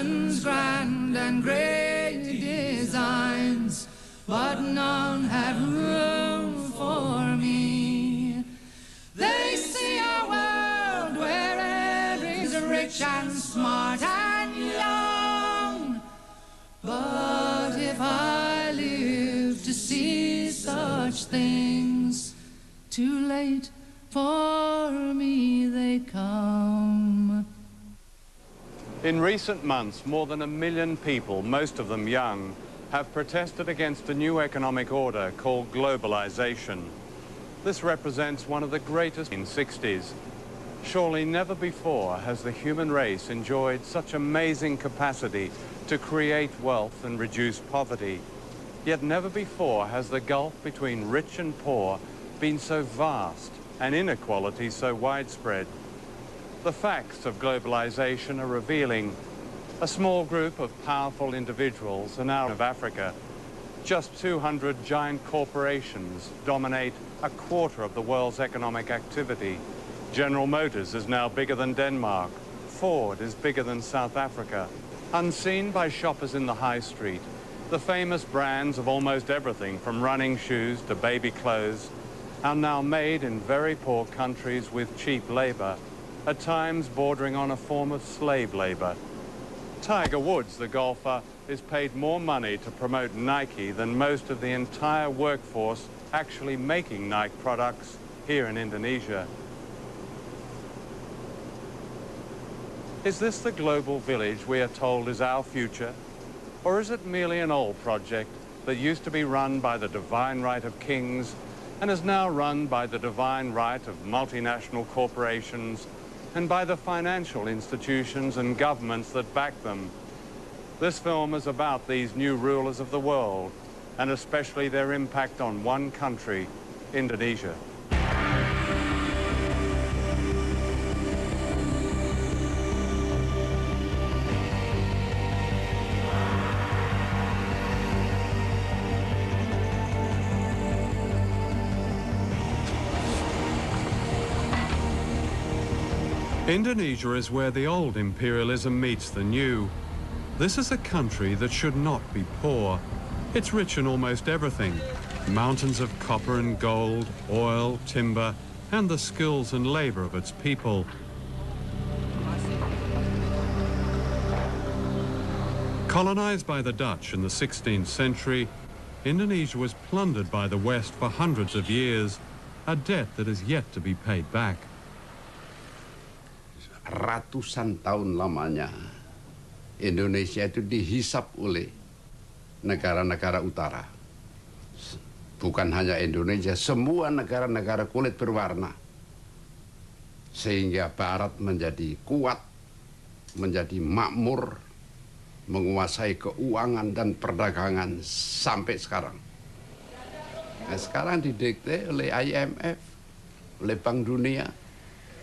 mansions grand and great designs, but none have room for me. They see a world where everybody's rich and smart and young, but if I live to see such things, too late for me they come. In recent months, more than 1 million people, most of them young, have protested against a new economic order called globalization. This represents one of the greatest in the 60s. Surely never before has the human race enjoyed such amazing capacity to create wealth and reduce poverty. Yet never before has the gulf between rich and poor been so vast and inequality so widespread. The facts of globalization are revealing. A small group of powerful individuals are now of Africa. Just 200 giant corporations dominate 1/4 of the world's economic activity. General Motors is now bigger than Denmark. Ford is bigger than South Africa. Unseen by shoppers in the high street, the famous brands of almost everything from running shoes to baby clothes are now made in very poor countries with cheap labor, at times bordering on a form of slave labor. Tiger Woods, the golfer, is paid more money to promote Nike than most of the entire workforce actually making Nike products here in Indonesia. Is this the global village we are told is our future? Or is it merely an old project that used to be run by the divine right of kings and is now run by the divine right of multinational corporations and by the financial institutions and governments that back them? This film is about these new rulers of the world, and especially their impact on one country, Indonesia. Indonesia is where the old imperialism meets the new. This is a country that should not be poor. It's rich in almost everything. Mountains of copper and gold, oil, timber, and the skills and labor of its people. Colonized by the Dutch in the 16th century, Indonesia was plundered by the West for hundreds of years, a debt that is yet to be paid back. Ratusan tahun lamanya Indonesia itu dihisap oleh negara-negara utara. Bukan hanya Indonesia, semua negara-negara kulit berwarna. Sehingga Barat menjadi kuat, menjadi makmur, menguasai keuangan dan perdagangan sampai sekarang. Nah, sekarang didikte oleh IMF, oleh Bank Dunia.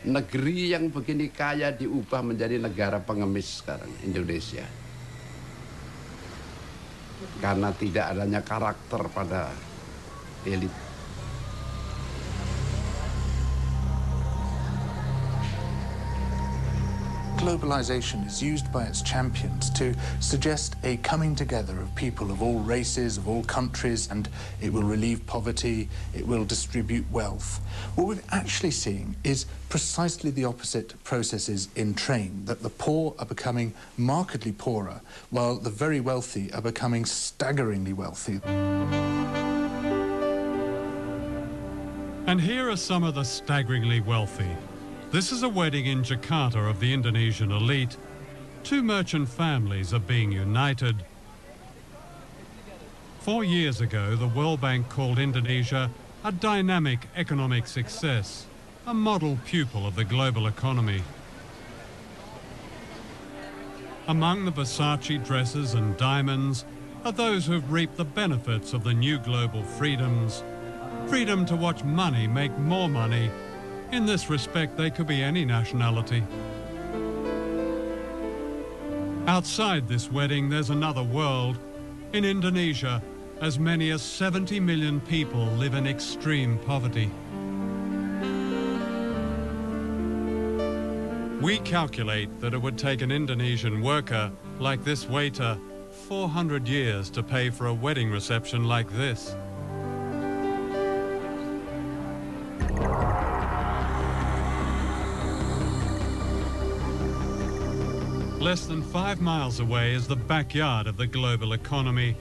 Negeri yang begini kaya diubah menjadi negara pengemis sekarang, Indonesia. Karena tidak adanya karakter pada elit. Globalization is used by its champions to suggest a coming together of people of all races, of all countries, and it will relieve poverty, it will distribute wealth. What we're actually seeing is precisely the opposite processes in train, that the poor are becoming markedly poorer, while the very wealthy are becoming staggeringly wealthy. And here are some of the staggeringly wealthy. This is a wedding in Jakarta of the Indonesian elite. Two merchant families are being united. 4 years ago, the World Bank called Indonesia a dynamic economic success, a model pupil of the global economy. Among the Versace dresses and diamonds are those who've reaped the benefits of the new global freedoms. Freedom to watch money make more money. In this respect, they could be any nationality. Outside this wedding, there's another world. In Indonesia, as many as 70 million people live in extreme poverty. We calculate that it would take an Indonesian worker like this waiter, 400 years to pay for a wedding reception like this. Less than 5 miles away is the backyard of the global economy,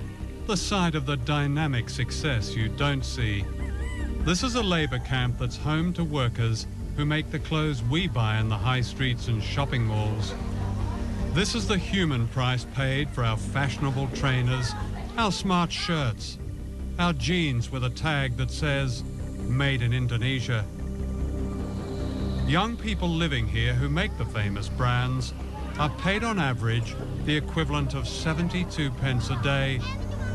the site of the dynamic success you don't see. This is a labour camp that's home to workers who make the clothes we buy in the high streets and shopping malls. This is the human price paid for our fashionable trainers, our smart shirts, our jeans with a tag that says, "Made in Indonesia." Young people living here who make the famous brands are paid on average the equivalent of 72 pence a day,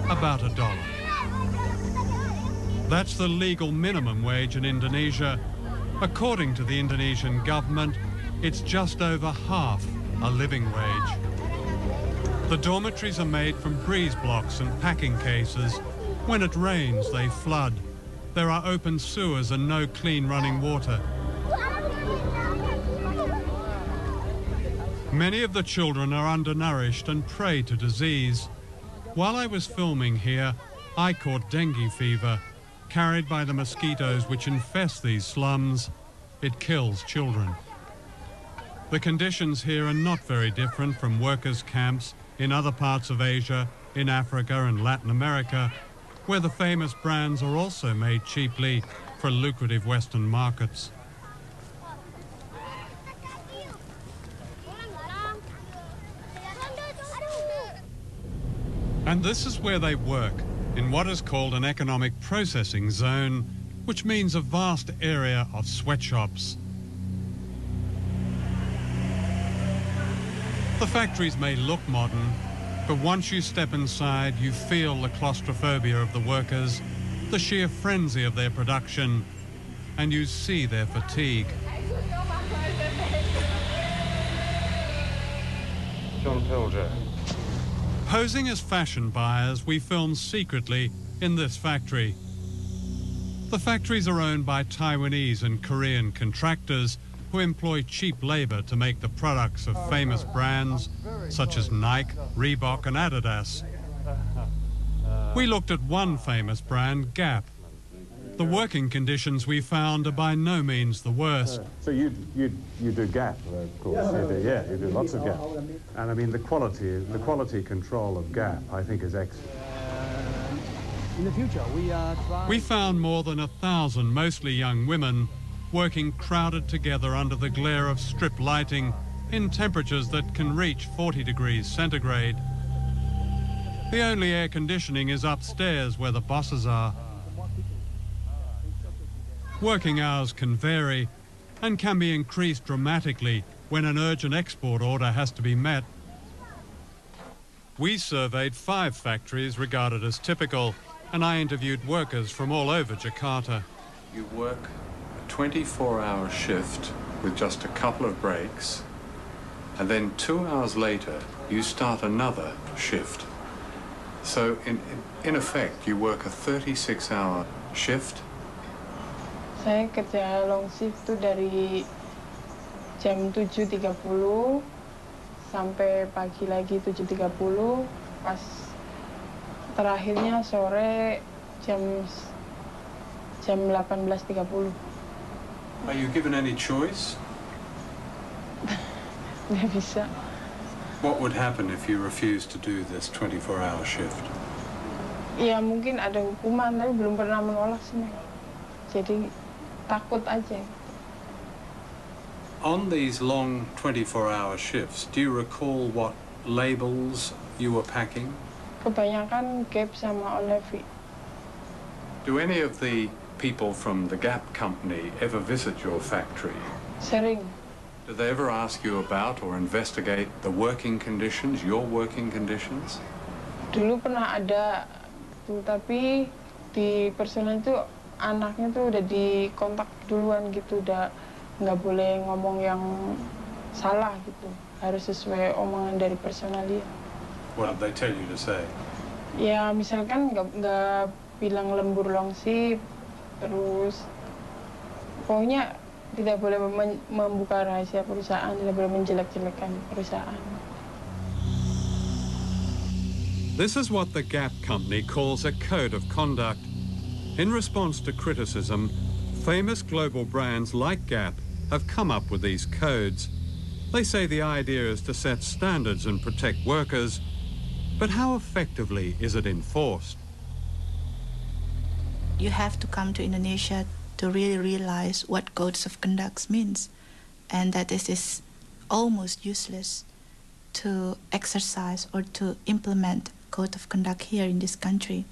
about $1. That's the legal minimum wage in Indonesia. According to the Indonesian government, it's just over half a living wage. The dormitories are made from breeze blocks and packing cases. When it rains, they flood. There are open sewers and no clean running water. Many of the children are undernourished and prey to disease. While I was filming here, I caught dengue fever, carried by the mosquitoes which infest these slums. It kills children. The conditions here are not very different from workers' camps in other parts of Asia, in Africa and Latin America, where the famous brands are also made cheaply for lucrative Western markets. And this is where they work, in what is called an economic processing zone, which means a vast area of sweatshops. The factories may look modern, but once you step inside, you feel the claustrophobia of the workers, the sheer frenzy of their production, and you see their fatigue. John Pilger. Posing as fashion buyers, we film secretly in this factory. The factories are owned by Taiwanese and Korean contractors who employ cheap labor to make the products of famous brands such as Nike, Reebok and Adidas. We looked at one famous brand, Gap. The working conditions we found are by no means the worst. So you do Gap, of course. You do lots of Gap. And I mean the quality control of Gap, I think, is excellent. In the future, We found more than 1,000 mostly young women working crowded together under the glare of strip lighting in temperatures that can reach 40 degrees centigrade. The only air conditioning is upstairs where the bosses are. Working hours can vary and can be increased dramatically when an urgent export order has to be met. We surveyed 5 factories regarded as typical, and I interviewed workers from all over Jakarta. You work a 24-hour shift with just a couple of breaks, and then 2 hours later you start another shift. So in effect you work a 36-hour shift. Saya kerja long shift tuh dari jam 7.30 sampai pagi lagi 7.30, pas terakhirnya sore jam 18.30. Are you given any choice? Nggak bisa. What would happen if you refused to do this 24-hour shift? Ya mungkin ada hukuman, tapi belum pernah menolak sih. Jadi takut aja. On these long 24-hour shifts, do you recall what labels you were packing? Kebanyakan Gap sama Olevi. Do any of the people from the Gap company ever visit your factory? Sering. Do they ever ask you about or investigate the working conditions, your working conditions? Dulu pernah ada tuh, tapi di personal itu anaknya tuh udah dikontak duluan gitu, udah nggak boleh ngomong yang salah gitu, harus sesuai omongan dari personal dia. What did they tell you to say? Ya misalkan nggak bilang lembur longsip, terus pokoknya tidak boleh membuka rahasia perusahaan, tidak boleh menjelek-jelekan perusahaan. This is what the Gap company calls a code of conduct. In response to criticism, famous global brands like Gap have come up with these codes. They say the idea is to set standards and protect workers, but how effectively is it enforced? You have to come to Indonesia to really realize what codes of conduct means, and that it is almost useless to exercise or to implement code of conduct here in this country,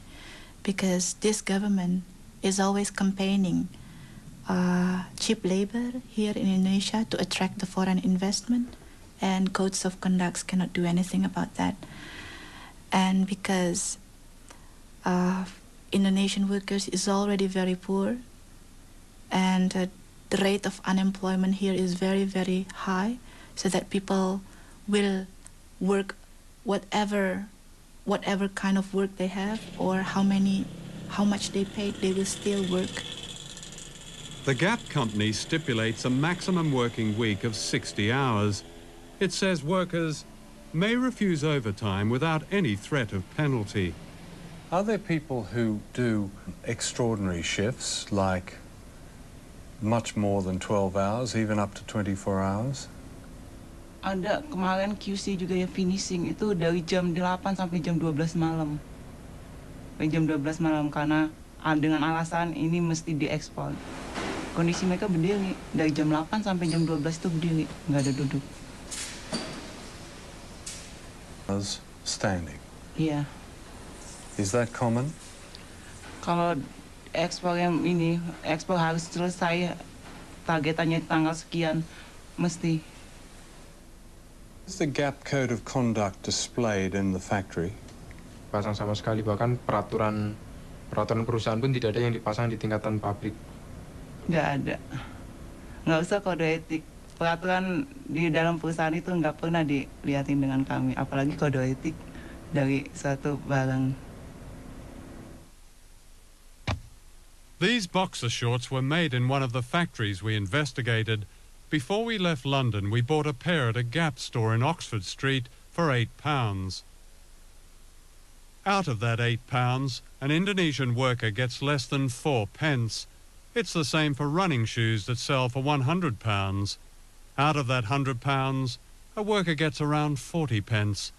because this government is always campaigning cheap labor here in Indonesia to attract the foreign investment, and codes of conduct cannot do anything about that. And because Indonesian workers is already very poor, and the rate of unemployment here is very, very high, so that people will work whatever kind of work they have, or how much they paid, they will still work. The Gap company stipulates a maximum working week of 60 hours. It says workers may refuse overtime without any threat of penalty. Are there people who do extraordinary shifts, like much more than 12 hours, even up to 24 hours? Ada kemarin QC juga ya, finishing itu dari jam 8 sampai jam 12 malam. Sampai jam 12 malam karena dengan alasan ini mesti diekspor. Kondisi mereka berdiri dari jam 8 sampai jam 12 itu berdiri, nggak ada duduk. Standing. Iya. Is that common? Kalau ekspor yang ini, ekspor harus selesai targetannya tanggal sekian, mesti. Is the Gap Code of Conduct displayed in the factory? Pasang sama sekali, bahkan peraturan perusahaan pun tidak ada yang dipasang di tingkatan pabrik. Nggak ada. Nggak usah kode etik. Peraturan di dalam perusahaan itu nggak pernah dilihatin dengan kami, apalagi kode etik dari suatu barang. These boxer shorts were made in one of the factories we investigated. Before we left London, we bought a pair at a Gap store in Oxford Street for £8. Out of that £8, an Indonesian worker gets less than 4 pence. It's the same for running shoes that sell for £100. Out of that £100, a worker gets around 40 pence.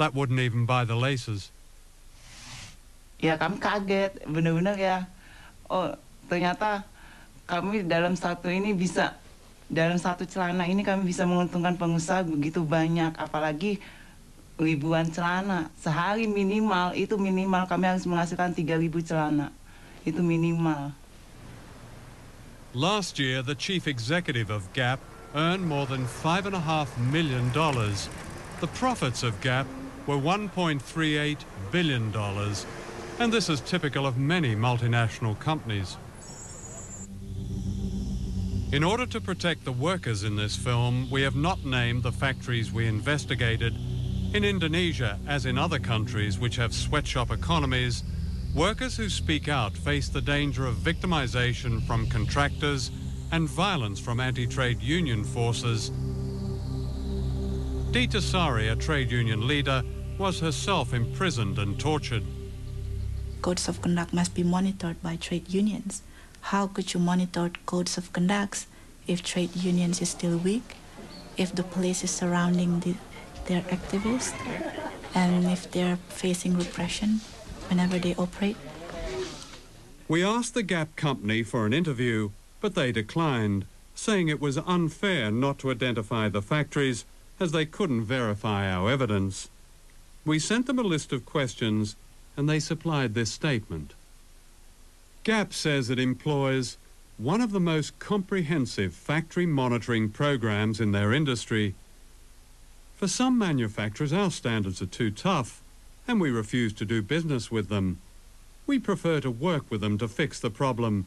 That wouldn't even buy the laces. Ya, kami kaget, benar-benar ya. Oh, ternyata kami dalam satu celana ini kami bisa menguntungkan pengusaha begitu banyak, apalagi ribuan celana. Sehari minimal kami harus menghasilkan 3.000 celana. Itu minimal. Last year, the chief executive of Gap earned more than $5.5 million. The profits of Gap were $1.38 billion. And this is typical of many multinational companies. In order to protect the workers in this film, we have not named the factories we investigated. In Indonesia, as in other countries which have sweatshop economies, workers who speak out face the danger of victimization from contractors and violence from anti-trade union forces. Dita Sari, a trade union leader, was herself imprisoned and tortured. Codes of conduct must be monitored by trade unions. How could you monitor codes of conduct if trade unions is still weak, if the police is surrounding their activists, and if they're facing repression whenever they operate? We asked the Gap company for an interview, but they declined, saying it was unfair not to identify the factories as they couldn't verify our evidence. We sent them a list of questions, and they supplied this statement. Gap says it employs one of the most comprehensive factory monitoring programs in their industry. For some manufacturers, our standards are too tough, and we refuse to do business with them. We prefer to work with them to fix the problem.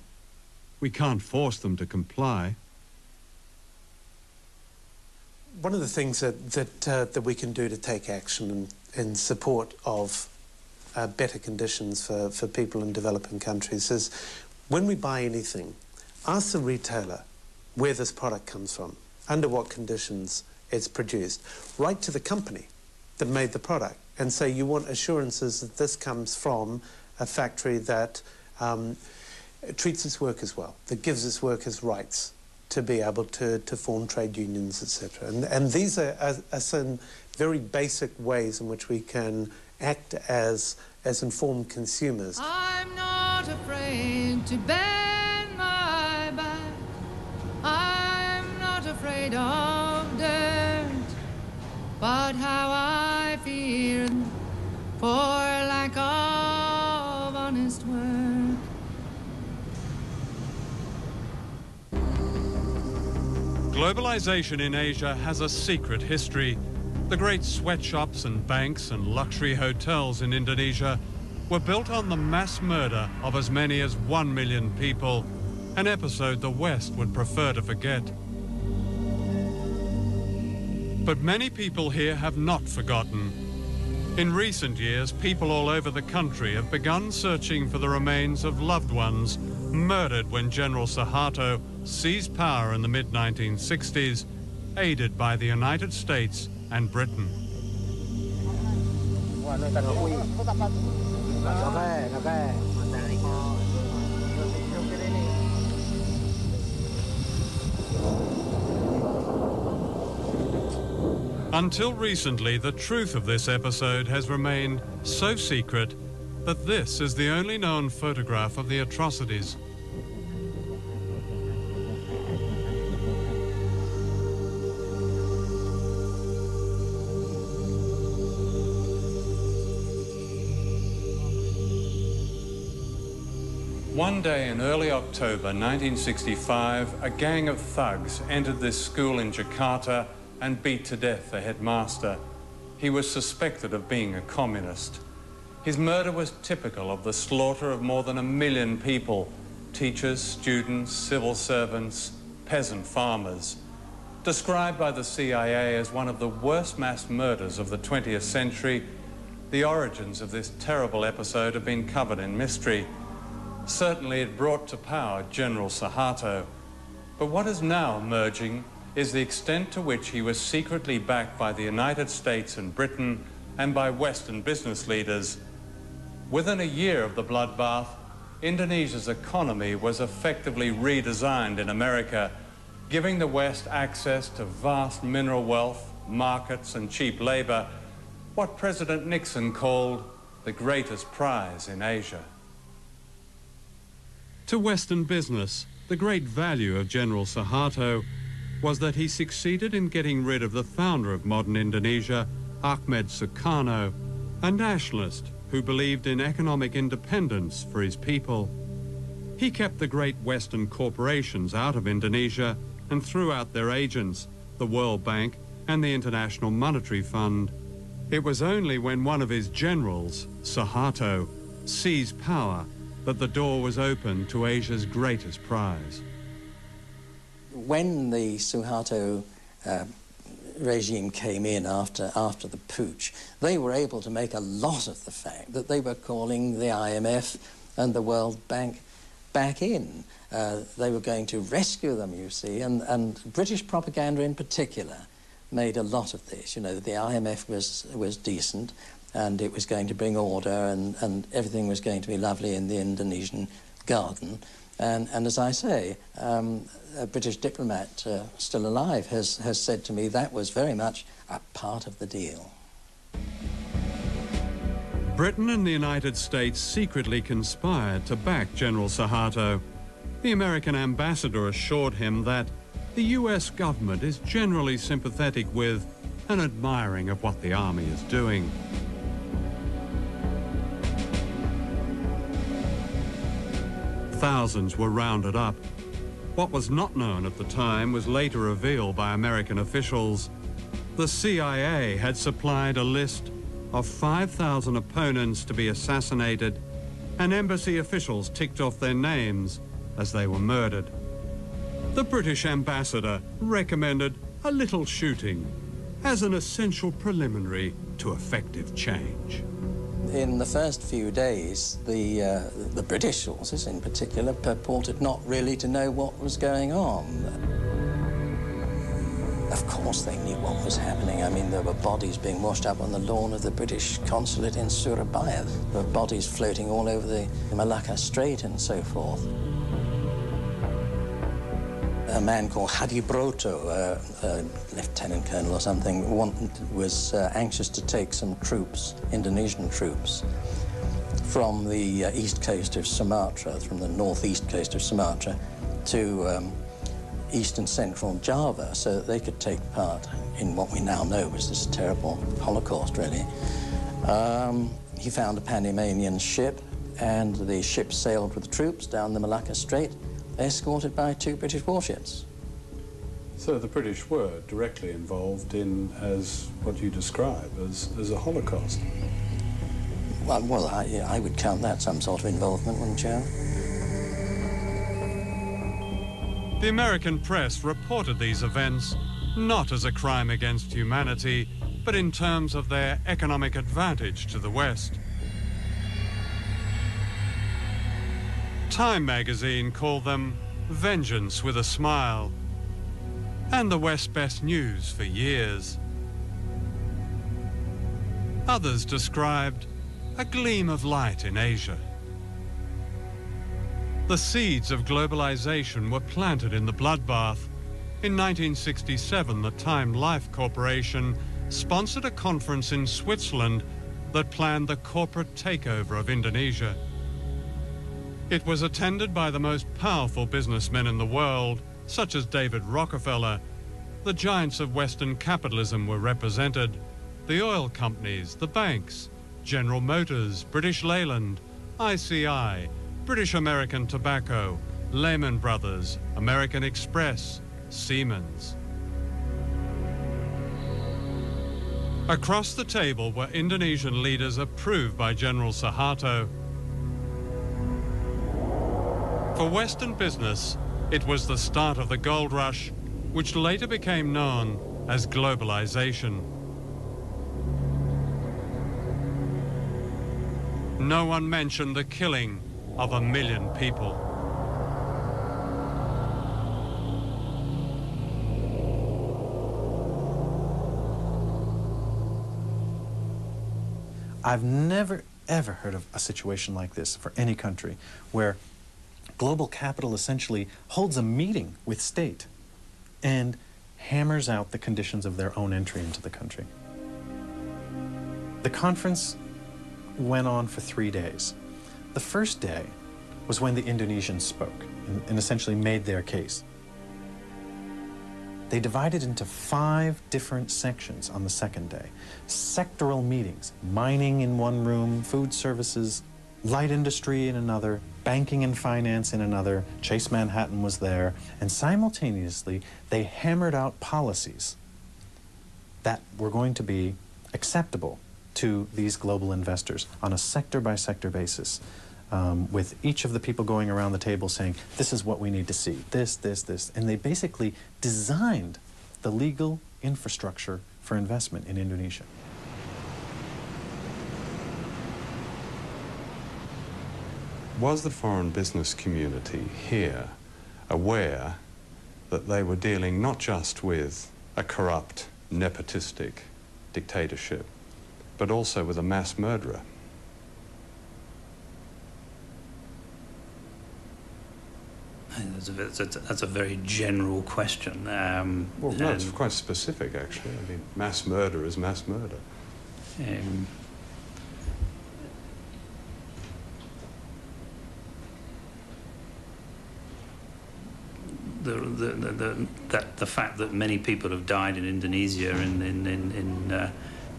We can't force them to comply. One of the things that we can do to take action in support of better conditions for people in developing countries is, when we buy anything, ask the retailer where this product comes from, under what conditions it's produced. Write to the company that made the product And so you want assurances that this comes from a factory that treats its workers well, that gives its workers rights to be able to form trade unions, etc. And these are some very basic ways in which we can act as informed consumers. I'm not afraid to bend my back. I'm not afraid of dirt, but how I fear for lack of honest work. Globalization in Asia has a secret history. The great sweatshops and banks and luxury hotels in Indonesia were built on the mass murder of as many as 1 million people, an episode the West would prefer to forget. But many people here have not forgotten. In recent years, people all over the country have begun searching for the remains of loved ones murdered when General Suharto seized power in the mid-1960s, aided by the United States and Britain. Until recently, the truth of this episode has remained so secret that this is the only known photograph of the atrocities. One day in early October 1965, a gang of thugs entered this school in Jakarta and beat to death the headmaster. He was suspected of being a communist. His murder was typical of the slaughter of more than 1 million people, teachers, students, civil servants, peasant farmers. Described by the CIA as one of the worst mass murders of the 20th century, the origins of this terrible episode have been covered in mystery. Certainly it brought to power General Suharto. But what is now emerging is the extent to which he was secretly backed by the United States and Britain and by Western business leaders. Within a year of the bloodbath, Indonesia's economy was effectively redesigned in America, giving the West access to vast mineral wealth, markets and cheap labor, what President Nixon called the greatest prize in Asia. To Western business, the great value of General Suharto was that he succeeded in getting rid of the founder of modern Indonesia, Ahmed Sukarno, a nationalist who believed in economic independence for his people. He kept the great Western corporations out of Indonesia and threw out their agents, the World Bank and the International Monetary Fund. It was only when one of his generals, Suharto, seized power that the door was open to Asia's greatest prize. When the Suharto regime came in after the putsch, they were able to make a lot of the fact that they were calling the IMF and the World Bank back in. They were going to rescue them, you see, and British propaganda in particular made a lot of this. You know, the IMF was decent, and it was going to bring order, and everything was going to be lovely in the Indonesian garden. And as I say, a British diplomat still alive has said to me that was very much a part of the deal. Britain and the United States secretly conspired to back General Suharto. The American ambassador assured him that the US government is generally sympathetic with and admiring of what the army is doing. Thousands were rounded up. What was not known at the time was later revealed by American officials. The CIA had supplied a list of 5,000 opponents to be assassinated, and embassy officials ticked off their names as they were murdered. The British ambassador recommended a little shooting as an essential preliminary to effective change. In the first few days, the British sources in particular purported not really to know what was going on. Of course they knew what was happening. I mean, there were bodies being washed up on the lawn of the British consulate in Surabaya. There were bodies floating all over the Malacca Strait and so forth. A man called Hadi Broto, a lieutenant colonel or something, was anxious to take some troops, Indonesian troops, from the east coast of Sumatra, from the northeast coast of Sumatra, to east and central Java, so that they could take part in what we now know was this terrible Holocaust, really. He found a Panamanian ship, and the ship sailed with the troops down the Malacca Strait, escorted by 2 British warships. So the British were directly involved in, as what you describe, as a Holocaust? Well, I would count that some sort of involvement, wouldn't you? The American press reported these events not as a crime against humanity, but in terms of their economic advantage to the West. Time magazine called them vengeance with a smile, and the West's best news for years. Others described a gleam of light in Asia. The seeds of globalization were planted in the bloodbath. In 1967, the Time Life Corporation sponsored a conference in Switzerland that planned the corporate takeover of Indonesia. It was attended by the most powerful businessmen in the world, such as David Rockefeller. The giants of Western capitalism were represented: the oil companies, the banks, General Motors, British Leyland, ICI, British American Tobacco, Lehman Brothers, American Express, Siemens. Across the table were Indonesian leaders approved by General Suharto. For Western business, it was the start of the gold rush, which later became known as globalization. No one mentioned the killing of 1 million people. I've never, ever heard of a situation like this for any country, where global capital essentially holds a meeting with state and hammers out the conditions of their own entry into the country. The conference went on for 3 days. The first day was when the Indonesians spoke and essentially made their case. They divided into 5 different sections on the second day. Sectoral meetings, mining in one room, food services, light industry in another, banking and finance in another. Chase Manhattan was there. And simultaneously, they hammered out policies that were going to be acceptable to these global investors on a sector-by-sector basis, with each of the people going around the table saying, this is what we need to see, this, this, this. And they basically designed the legal infrastructure for investment in Indonesia. Was the foreign business community here aware that they were dealing not just with a corrupt, nepotistic dictatorship, but also with a mass murderer? That's a very general question. Well, no, it's quite specific, actually. I mean, mass murder is mass murder. The fact that many people have died in Indonesia in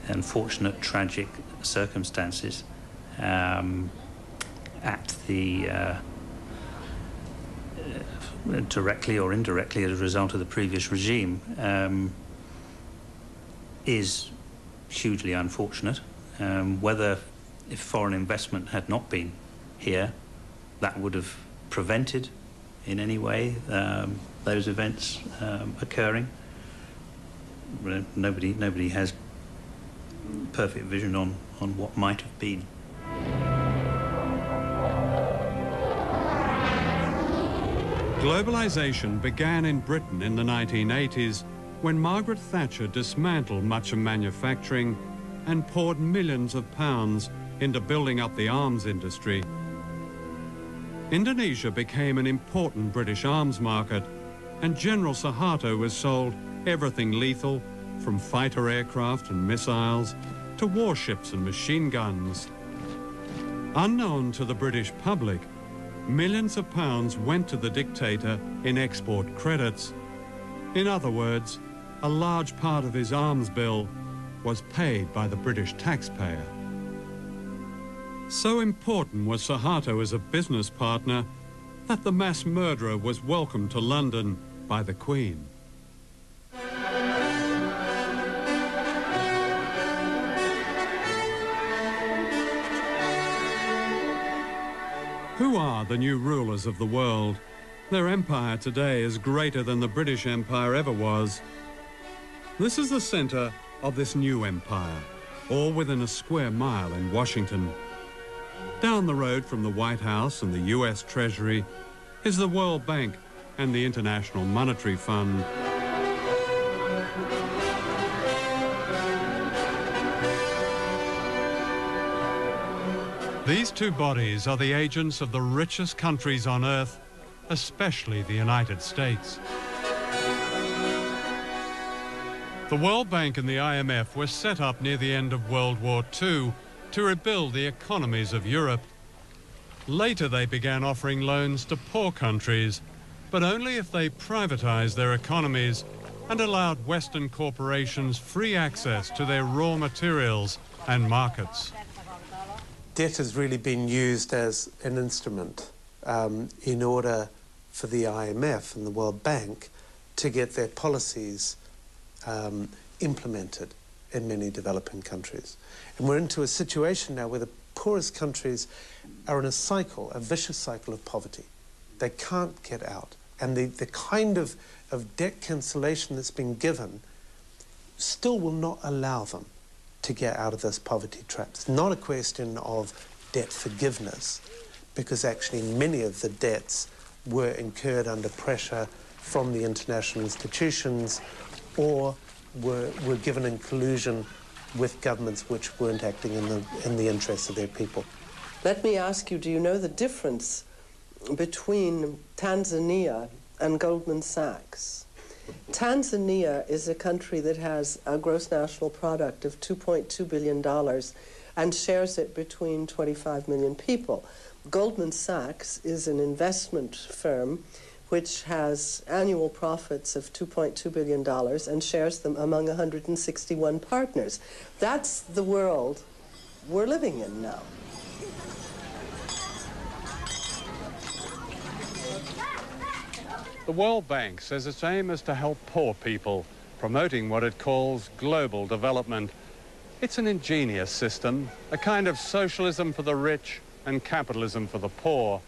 unfortunate, tragic circumstances at the directly or indirectly as a result of the previous regime is hugely unfortunate. Whether if foreign investment had not been here, that would have prevented in any way those events occurring. Nobody has perfect vision on what might have been. Globalization began in Britain in the 1980s when Margaret Thatcher dismantled much of manufacturing and poured millions of pounds into building up the arms industry, Indonesia became an important British arms market, and General Suharto was sold everything lethal, from fighter aircraft and missiles to warships and machine guns. Unknown to the British public, millions of pounds went to the dictator in export credits. In other words, a large part of his arms bill was paid by the British taxpayer. So important was Suharto as a business partner that the mass murderer was welcomed to London by the Queen. Who are the new rulers of the world? Their empire today is greater than the British Empire ever was. This is the center of this new empire, all within a square mile in Washington. Down the road from the White House and the US Treasury is the World Bank and the International Monetary Fund. These two bodies are the agents of the richest countries on earth, especially the United States. The World Bank and the IMF were set up near the end of World War II to rebuild the economies of Europe. Later they began offering loans to poor countries, but only if they privatized their economies and allowed Western corporations free access to their raw materials and markets. Debt has really been used as an instrument in order for the IMF and the World Bank to get their policies implemented in many developing countries. And we're into a situation now where the poorest countries are in a cycle, a vicious cycle of poverty. They can't get out. And the kind of debt cancellation that's been given still will not allow them to get out of this poverty trap. It's not a question of debt forgiveness, because actually many of the debts were incurred under pressure from the international institutions or were given in collusion with governments which weren't acting in the interests of their people. Let me ask you, do you know the difference between Tanzania and Goldman Sachs? Tanzania is a country that has a gross national product of $2.2 billion and shares it between 25 million people. Goldman Sachs is an investment firm which has annual profits of $2.2 billion and shares them among 161 partners. That's the world we're living in now. The World Bank says its aim is to help poor people, promoting what it calls global development. It's an ingenious system, a kind of socialism for the rich and capitalism for the poor.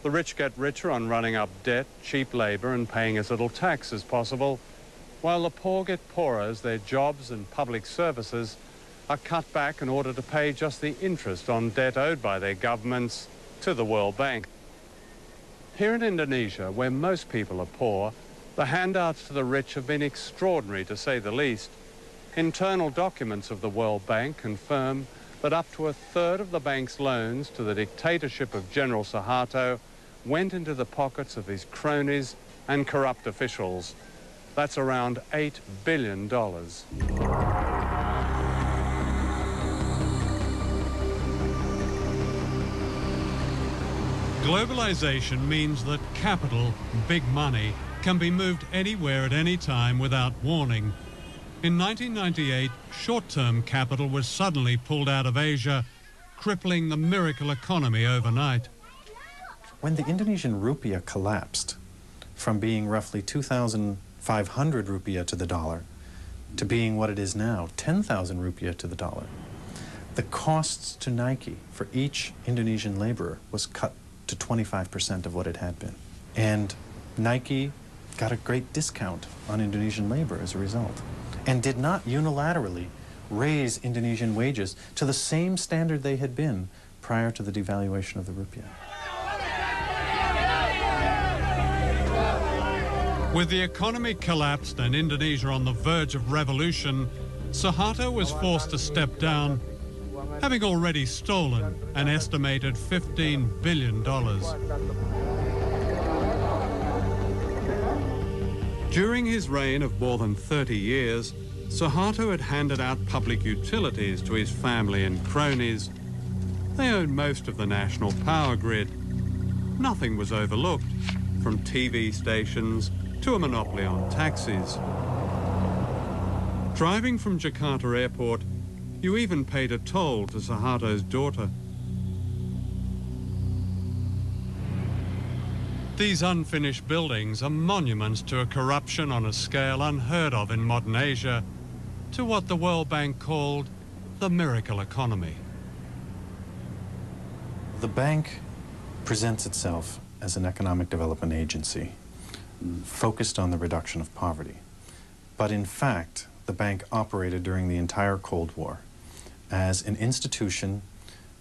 The rich get richer on running up debt, cheap labor, and paying as little tax as possible, while the poor get poorer as their jobs and public services are cut back in order to pay just the interest on debt owed by their governments to the World Bank. Here in Indonesia, where most people are poor, the handouts to the rich have been extraordinary, to say the least. Internal documents of the World Bank confirm that up to a third of the bank's loans to the dictatorship of General Suharto went into the pockets of his cronies and corrupt officials. That's around $8 billion. Globalization means that capital, big money, can be moved anywhere at any time without warning. In 1998, short-term capital was suddenly pulled out of Asia, crippling the miracle economy overnight. When the Indonesian rupiah collapsed from being roughly 2,500 rupiah to the dollar to being what it is now, 10,000 rupiah to the dollar, the costs to Nike for each Indonesian laborer was cut to 25% of what it had been. And Nike got a great discount on Indonesian labor as a result, and did not unilaterally raise Indonesian wages to the same standard they had been prior to the devaluation of the rupiah. With the economy collapsed and Indonesia on the verge of revolution, Suharto was forced to step down, having already stolen an estimated $15 billion. During his reign of more than 30 years, Suharto had handed out public utilities to his family and cronies. They owned most of the national power grid. Nothing was overlooked, from TV stations to a monopoly on taxis. Driving from Jakarta Airport, you even paid a toll to Suharto's daughter. These unfinished buildings are monuments to a corruption on a scale unheard of in modern Asia, to what the World Bank called the miracle economy. The bank presents itself as an economic development agency focused on the reduction of poverty. But in fact, the bank operated during the entire Cold War as an institution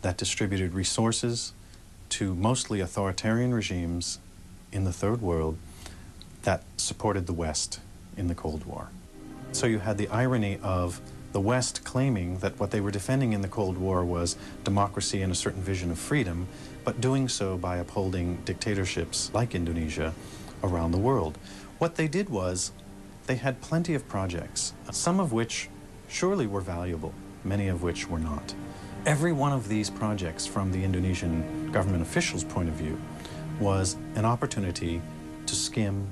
that distributed resources to mostly authoritarian regimes in the Third World that supported the West in the Cold War. So you had the irony of the West claiming that what they were defending in the Cold War was democracy and a certain vision of freedom, but doing so by upholding dictatorships like Indonesia around the world. What they did was they had plenty of projects, some of which surely were valuable, many of which were not. Every one of these projects, from the Indonesian government officials' point of view, was an opportunity to skim,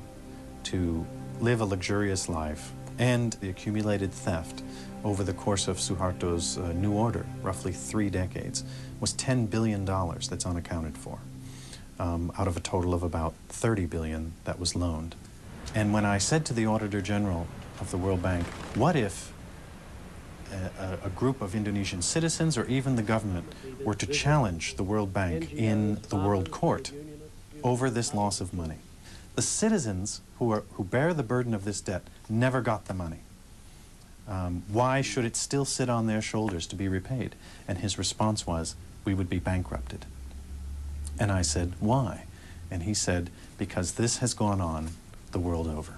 to live a luxurious life, and the accumulated theft over the course of Suharto's new order, roughly 3 decades, was $10 billion that's unaccounted for, out of a total of about $30 billion that was loaned. And when I said to the Auditor General of the World Bank, what if a group of Indonesian citizens or even the government were to challenge the World Bank in the World Court over this loss of money? The citizens who bear the burden of this debt never got the money. Why should it still sit on their shoulders to be repaid? And his response was, we would be bankrupted. And I said, why? And he said, because this has gone on the world over.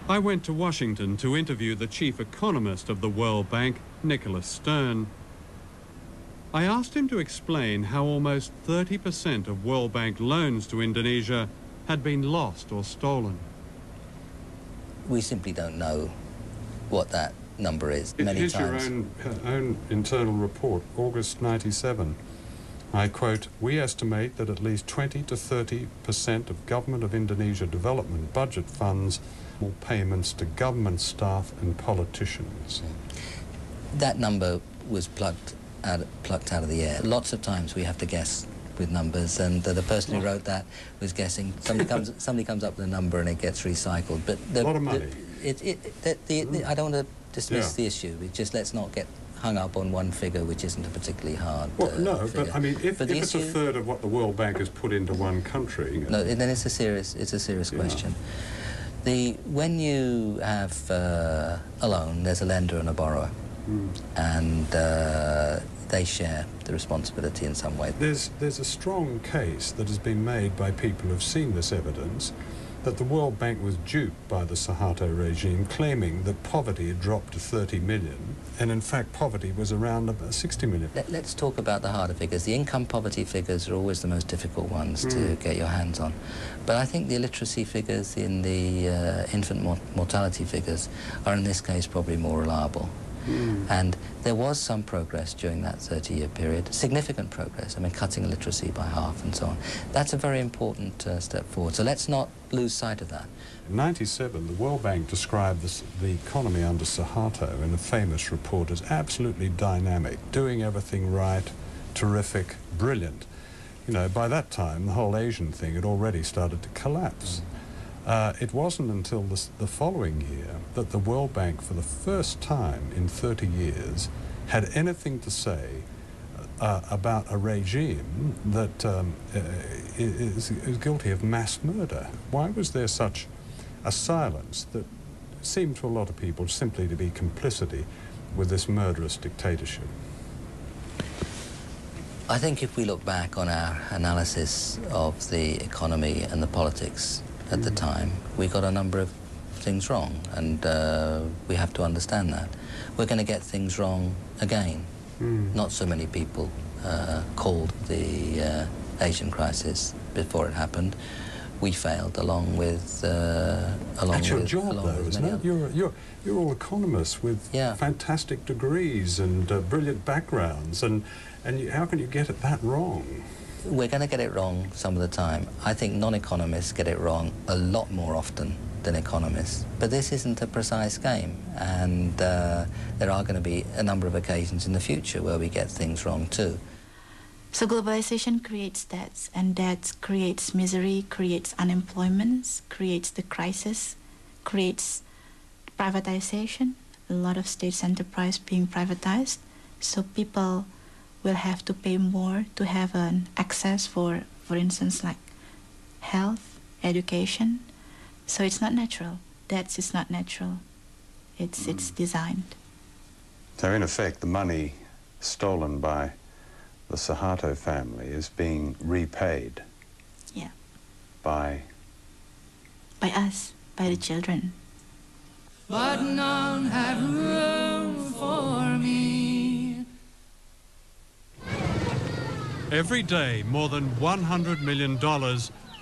I went to Washington to interview the chief economist of the World Bank, Nicholas Stern. I asked him to explain how almost 30% of World Bank loans to Indonesia had been lost or stolen. We simply don't know what that number is. Here's your own internal report, August 97. I quote, we estimate that at least 20 to 30% of Government of Indonesia development budget funds will payments to government staff and politicians. That number was plucked out of the air. Lots of times we have to guess with numbers, and the person who wrote that was guessing. Somebody comes up with a number and it gets recycled. But a lot of money. I don't want to dismiss the issue. Just let's not get hung up on one figure, which isn't a particularly hard no, figure. but I mean, if it's a third of what the World Bank has put into one country... No, then it's a serious question. When you have a loan, there's a lender and a borrower, and they share the responsibility in some way. There's a strong case that has been made by people who've seen this evidence that the World Bank was duped by the Suharto regime, claiming that poverty had dropped to 30 million, and in fact poverty was around about 60 million. Let's talk about the harder figures. The income poverty figures are always the most difficult ones to get your hands on. But I think the illiteracy figures in the infant mortality figures are in this case probably more reliable. And there was some progress during that 30-year period, significant progress, I mean, cutting illiteracy by half and so on. That's a very important step forward, so let's not lose sight of that. In 1997, the World Bank described the economy under Suharto in a famous report as absolutely dynamic, doing everything right, terrific, brilliant. You know, by that time, the whole Asian thing had already started to collapse. It wasn't until the following year that the World Bank, for the first time in 30 years, had anything to say about a regime that is guilty of mass murder. Why was there such a silence that seemed to a lot of people simply to be complicity with this murderous dictatorship? I think if we look back on our analysis of the economy and the politics at the time, we got a number of things wrong, and we have to understand that. We're going to get things wrong again. Not so many people called the Asian crisis before it happened. We failed along with That's your job, though, isn't it? You're all economists with fantastic degrees and brilliant backgrounds, and how can you get it that wrong? We're going to get it wrong some of the time. I think non-economists get it wrong a lot more often than economists. But this isn't a precise game, and there are going to be a number of occasions in the future where we get things wrong too. So globalization creates debts, and debts creates misery, creates unemployment, creates the crisis, creates privatization, a lot of states' enterprise being privatized. So people will have to pay more to have an access for instance, like health, education. So it's not natural. Debts is not natural. It's designed. So in effect, the money stolen by the Suharto family is being repaid. Yeah. By us, by the children. But none have room for me. Every day, more than $100 million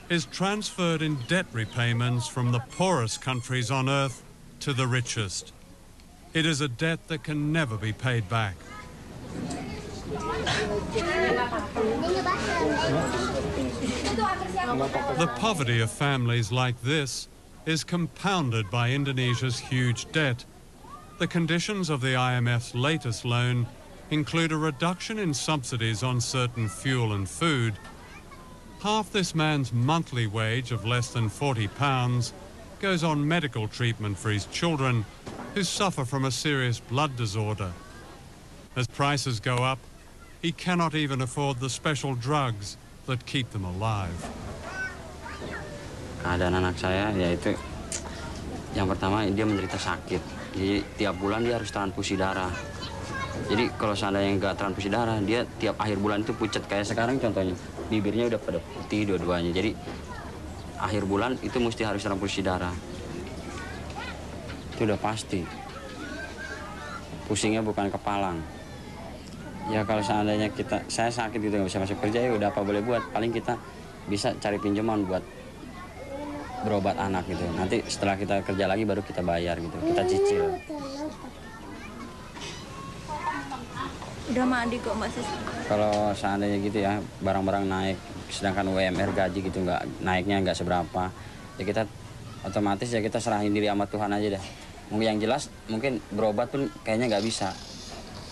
is transferred in debt repayments from the poorest countries on earth to the richest. It is a debt that can never be paid back. The poverty of families like this is compounded by Indonesia's huge debt. The conditions of the IMF's latest loan include a reduction in subsidies on certain fuel and food. Half this man's monthly wage of less than £40 goes on medical treatment for his children, who suffer from a serious blood disorder. As prices go up, he cannot even afford the special drugs that keep them alive. Keadaan anak saya yaitu yang pertama dia menderita sakit. Jadi tiap bulan dia harus transfusi darah. Jadi kalau seandainya nggak transfusi darah, dia tiap akhir bulan itu pucat. Kayak sekarang contohnya, bibirnya udah pada putih dua-duanya. Jadi akhir bulan itu mesti harus transfusi darah. Itu udah pasti. Pusingnya bukan kepalang. Ya kalau seandainya saya sakit gitu nggak bisa masuk kerja, ya udah apa boleh buat. Paling kita bisa cari pinjaman buat berobat anak gitu. Nanti setelah kita kerja lagi baru kita bayar gitu. Kita cicil. Udah mandi kok Mbak Sis. Kalau seandainya gitu ya, barang-barang naik, sedangkan UMR gaji gitu naiknya nggak seberapa, ya kita otomatis ya kita serahin diri sama Tuhan aja dah. Mungkin yang jelas mungkin berobat pun kayaknya nggak bisa.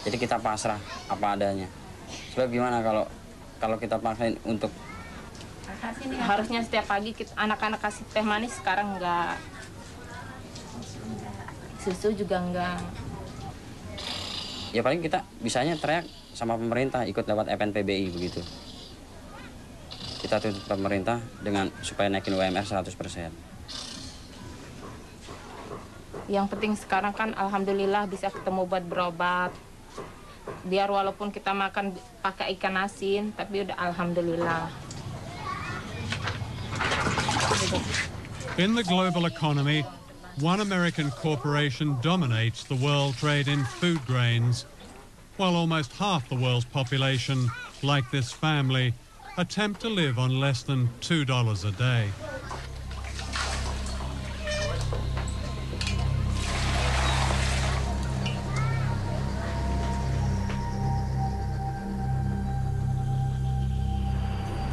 Jadi kita pasrah apa adanya. Sebab gimana kalau kita paksain untuk harusnya setiap pagi anak-anak kasih teh manis, sekarang enggak. Susu juga enggak. Ya paling kita bisanya teriak sama pemerintah, ikut lewat FNPBI begitu. Kita tuntut pemerintah dengan supaya naikin UMR 100%. Yang penting sekarang kan alhamdulillah bisa ketemu buat berobat. Biar walaupun kita makan pakai ikan asin, tapi udah alhamdulillah. In the global economy, one American corporation dominates the world trade in food grains, while almost half the world's population, like this family, attempt to live on less than $2 a day.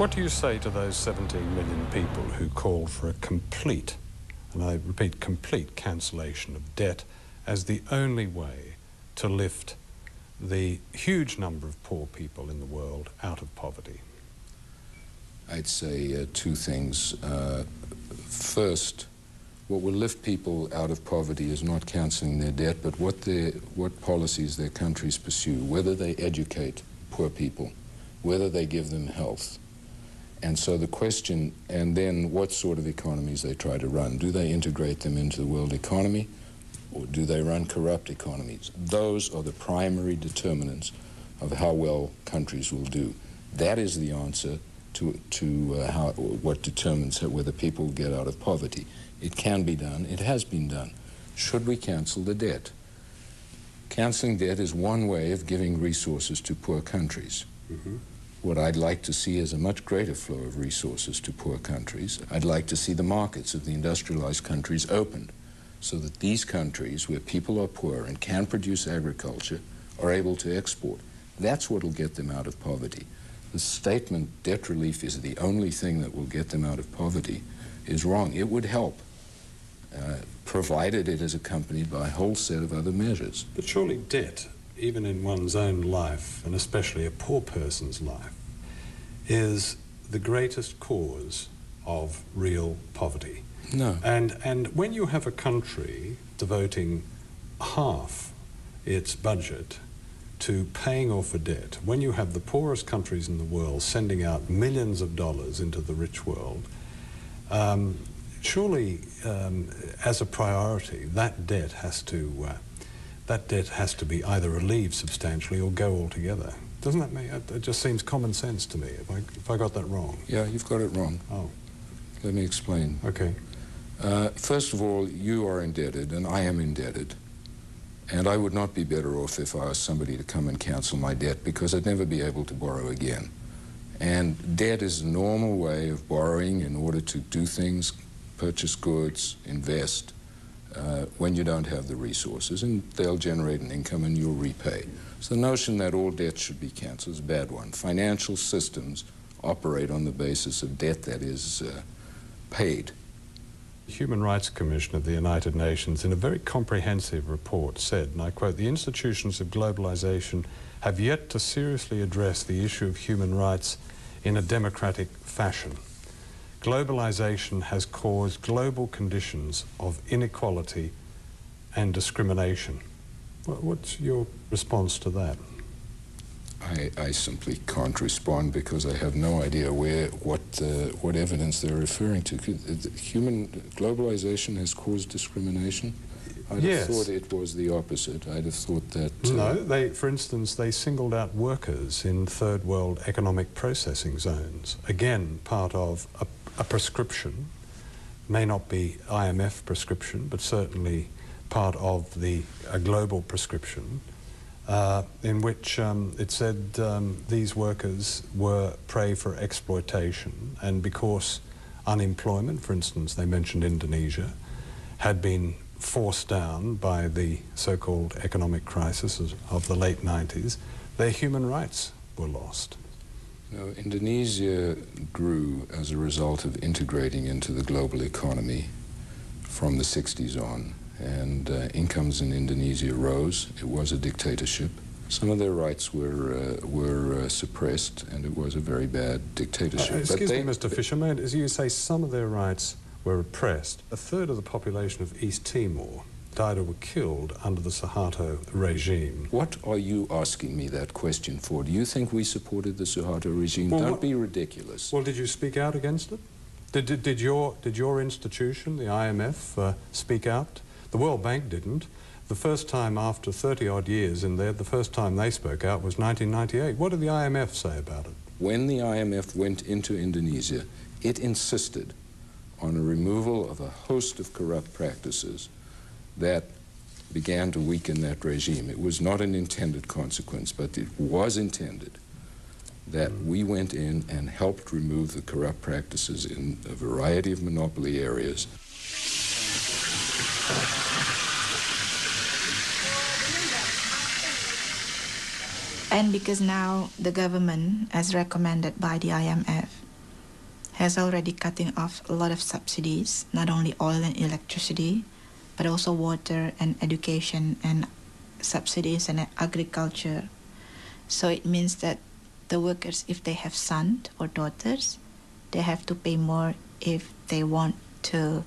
What do you say to those 17 million people who called for a complete, and I repeat, complete cancellation of debt as the only way to lift the huge number of poor people in the world out of poverty? I'd say two things. First, what will lift people out of poverty is not cancelling their debt, but what policies their countries pursue, whether they educate poor people, whether they give them health. And so the question, and then what sort of economies they try to run. Do they integrate them into the world economy, or do they run corrupt economies? Those are the primary determinants of how well countries will do. That is the answer what determines whether people get out of poverty. It can be done. It has been done. Should we cancel the debt? Canceling debt is one way of giving resources to poor countries. What I'd like to see is a much greater flow of resources to poor countries. I'd like to see the markets of the industrialized countries opened so that these countries where people are poor and can produce agriculture are able to export. That's what will get them out of poverty. The statement debt relief is the only thing that will get them out of poverty is wrong. It would help, provided it is accompanied by a whole set of other measures. But surely debt, even in one's own life, and especially a poor person's life, is the greatest cause of real poverty. No. And when you have a country devoting half its budget to paying off a debt, when you have the poorest countries in the world sending out millions of dollars into the rich world, surely as a priority, that debt has to be either relieved substantially or go altogether. Doesn't that make it just seems common sense to me? If I got that wrong? Yeah, you've got it wrong. Oh, let me explain. Okay. First of all, you are indebted, and I am indebted. And I would not be better off if I asked somebody to come and cancel my debt, because I'd never be able to borrow again. And debt is a normal way of borrowing in order to do things, purchase goods, invest, when you don't have the resources, and they'll generate an income and you'll repay. So the notion that all debt should be canceled is a bad one. Financial systems operate on the basis of debt that is paid. The Human Rights Commission of the United Nations, in a very comprehensive report, said, and I quote, "The institutions of globalization have yet to seriously address the issue of human rights in a democratic fashion. Globalization has caused global conditions of inequality and discrimination." What's your response to that? I simply can't respond because I have no idea what evidence they're referring to. Human globalization has caused discrimination? I'd have thought it was the opposite. I'd have thought that... No, for instance, they singled out workers in third world economic processing zones. Again, part of a prescription, may not be IMF prescription, but certainly part of a global prescription, in which it said these workers were prey for exploitation, and because unemployment, for instance, they mentioned Indonesia, had been forced down by the so-called economic crisis of the late 90s, their human rights were lost. No, Indonesia grew as a result of integrating into the global economy from the 60s on, and incomes in Indonesia rose. It was a dictatorship. Some of their rights were suppressed, and it was a very bad dictatorship. Excuse me, Mr. Fisher, as you say, some of their rights were repressed. A third of the population of East Timor died or were killed under the Suharto regime. What are you asking me that question for? Do you think we supported the Suharto regime? Well, don't be ridiculous. Well, did you speak out against it? Did your institution, the IMF, speak out? The World Bank didn't. The first time after 30-odd years in there, the first time they spoke out was 1998. What did the IMF say about it? When the IMF went into Indonesia, it insisted on a removal of a host of corrupt practices that began to weaken that regime. It was not an intended consequence, but it was intended that we went in and helped remove the corrupt practices in a variety of monopoly areas. And because now the government, as recommended by the IMF, has already cutting off a lot of subsidies, not only oil and electricity, but also water and education and subsidies and agriculture. So it means that the workers, if they have sons or daughters, they have to pay more if they want to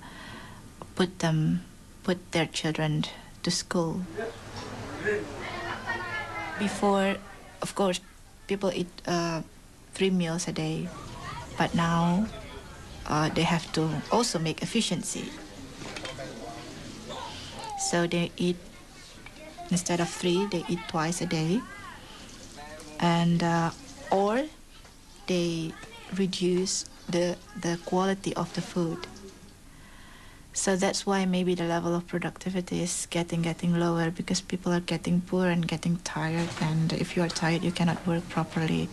put their children to school. Before, of course, people eat 3 meals a day, but now they have to also make efficiency. So they eat, instead of 3, they eat twice a day. And or they reduce the quality of the food. So that's why maybe the level of productivity is getting lower, because people are getting poor and getting tired, and if you are tired, you cannot work properly.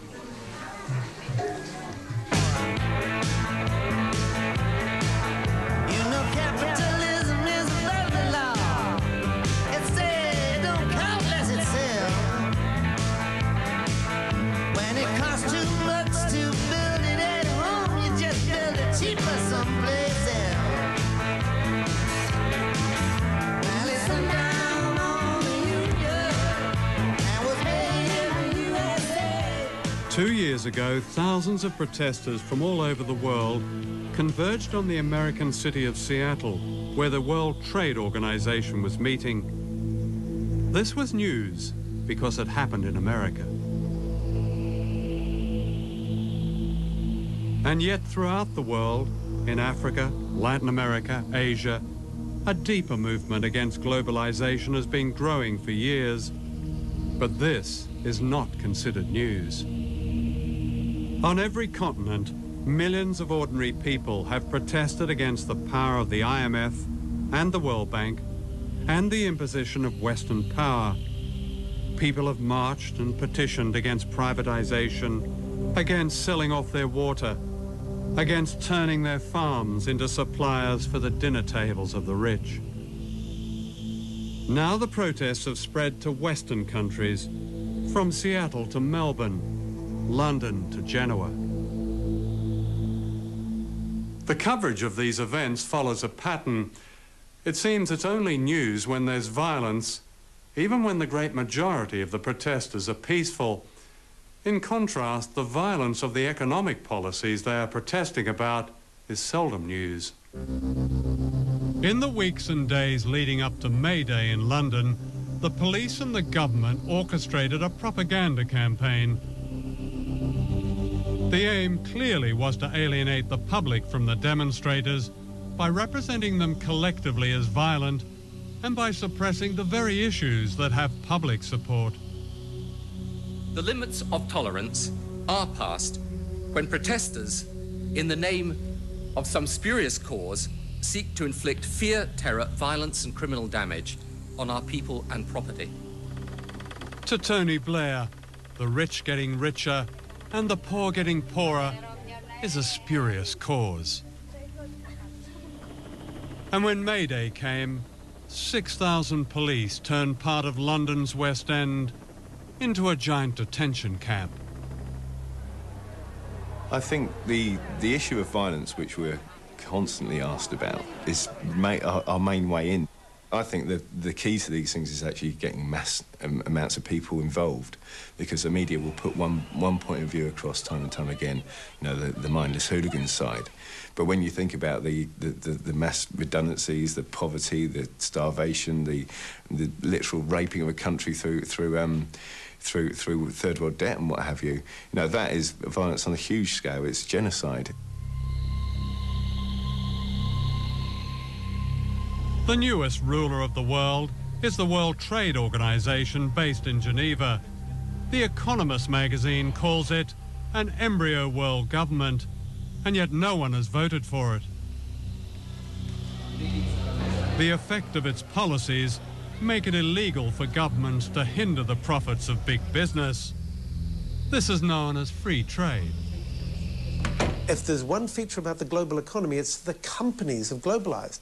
Two years ago, thousands of protesters from all over the world converged on the American city of Seattle, where the World Trade Organization was meeting. This was news because it happened in America. And yet throughout the world, in Africa, Latin America, Asia, a deeper movement against globalization has been growing for years. But this is not considered news. On every continent, millions of ordinary people have protested against the power of the IMF and the World Bank and the imposition of Western power. People have marched and petitioned against privatization, against selling off their water, against turning their farms into suppliers for the dinner tables of the rich. Now the protests have spread to Western countries, from Seattle to Melbourne, London to Genoa. The coverage of these events follows a pattern. It seems it's only news when there's violence, even when the great majority of the protesters are peaceful. In contrast, the violence of the economic policies they are protesting about is seldom news. In the weeks and days leading up to May Day in London, the police and the government orchestrated a propaganda campaign. The aim clearly was to alienate the public from the demonstrators by representing them collectively as violent and by suppressing the very issues that have public support. The limits of tolerance are passed when protesters, in the name of some spurious cause, seek to inflict fear, terror, violence and criminal damage on our people and property. To Tony Blair, the rich getting richer and the poor getting poorer is a spurious cause. And when May Day came, 6,000 police turned part of London's West End into a giant detention camp. I think the issue of violence, which we're constantly asked about, is our main way in. I think that the key to these things is actually getting mass amounts of people involved, because the media will put one point of view across time and time again, you know, the mindless hooligan side. But when you think about the mass redundancies, the poverty, the starvation, the literal raping of a country through third world debt and what have you, you know, that is violence on a huge scale. It's genocide. The newest ruler of the world is the World Trade Organization based in Geneva. The Economist magazine calls it an embryo world government, and yet no one has voted for it. The effect of its policies make it illegal for governments to hinder the profits of big business. This is known as free trade. If there's one feature about the global economy, it's the companies have globalized.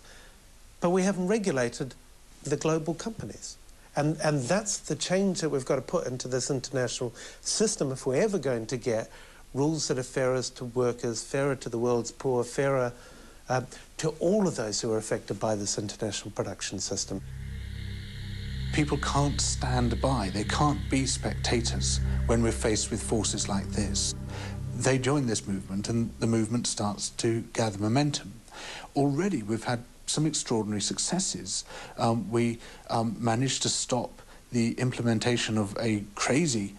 But we haven't regulated the global companies. And that's the change that we've got to put into this international system if we're ever going to get rules that are fairer to workers, fairer to the world's poor, fairer to all of those who are affected by this international production system. People can't stand by, they can't be spectators when we're faced with forces like this. They join this movement and the movement starts to gather momentum. Already we've had some extraordinary successes. We managed to stop the implementation of a crazy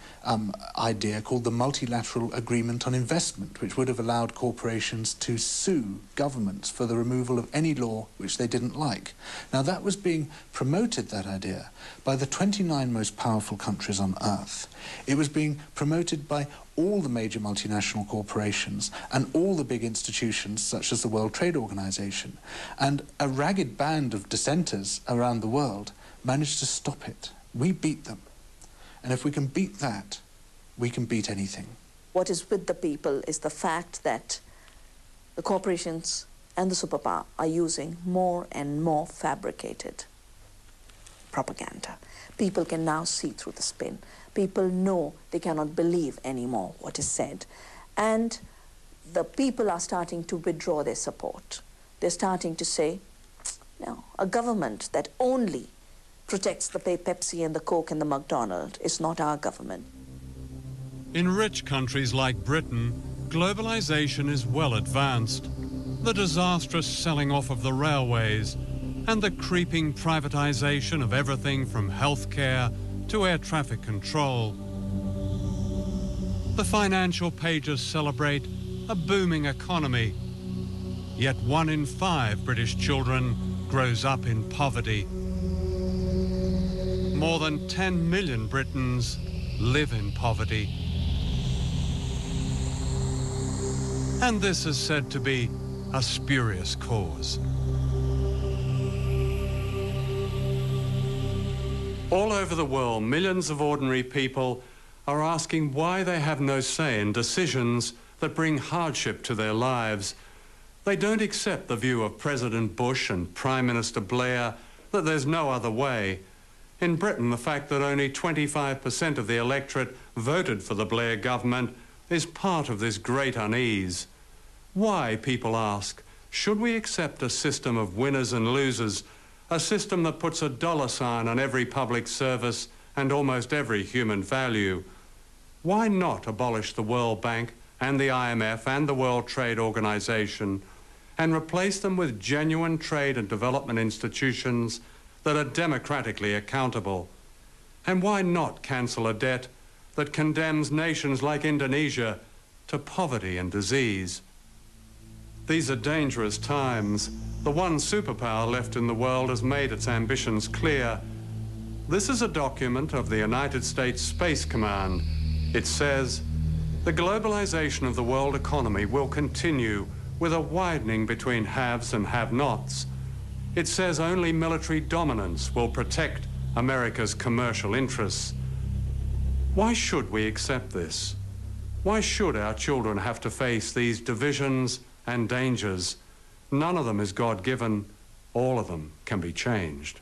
idea called the Multilateral Agreement on Investment, which would have allowed corporations to sue governments for the removal of any law which they didn't like. Now, that was being promoted, that idea, by the 29 most powerful countries on Earth. It was being promoted by all the major multinational corporations and all the big institutions such as the World Trade Organization. And a ragged band of dissenters around the world managed to stop it. We beat them. And if we can beat that, we can beat anything. What is with the people is the fact that the corporations and the superpower are using more and more fabricated propaganda. People can now see through the spin. People know they cannot believe anymore what is said. And the people are starting to withdraw their support. They're starting to say, no, a government that only protects the Pepsi and the Coke and the McDonald's is not our government. In rich countries like Britain, globalization is well advanced. The disastrous selling off of the railways and the creeping privatization of everything from healthcare to air traffic control. The financial pages celebrate a booming economy, yet 1 in 5 British children grows up in poverty. More than 10 million Britons live in poverty. And this is said to be a spurious cause. All over the world, millions of ordinary people are asking why they have no say in decisions that bring hardship to their lives. They don't accept the view of President Bush and Prime Minister Blair that there's no other way. In Britain, the fact that only 25% of the electorate voted for the Blair government is part of this great unease. Why, people ask, should we accept a system of winners and losers, a system that puts a dollar sign on every public service and almost every human value? Why not abolish the World Bank and the IMF and the World Trade Organization and replace them with genuine trade and development institutions that are democratically accountable? And why not cancel a debt that condemns nations like Indonesia to poverty and disease? These are dangerous times. The one superpower left in the world has made its ambitions clear. This is a document of the United States Space Command. It says, the globalization of the world economy will continue with a widening between haves and have-nots. It says only military dominance will protect America's commercial interests. Why should we accept this? Why should our children have to face these divisions and dangers? None of them is God-given. All of them can be changed.